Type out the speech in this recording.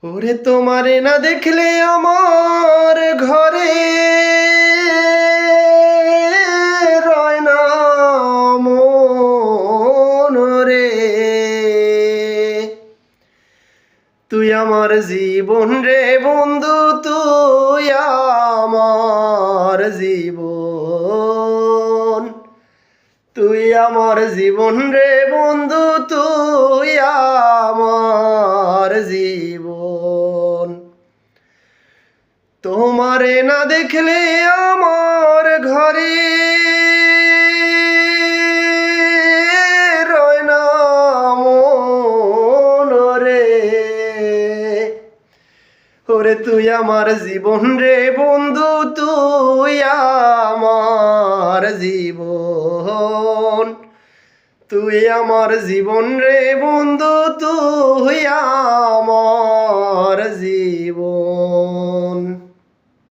ওরে তোমারে না দেখলে আমার ঘরে রয় না মন রে। তুই আমার জীবন রে বন্ধু, তুই আমার জীবন, তুই আমার জীবন রে বন্ধু, তুই আমার জীবন। তোমারে না দেখলে আমার ঘরে রয় না মন রে। ওরে তুই আমার জীবন রে বন্ধু, তুই আমার জীবন, তুই আমার জীবন রে বন্ধু, তুই আমার জীবন।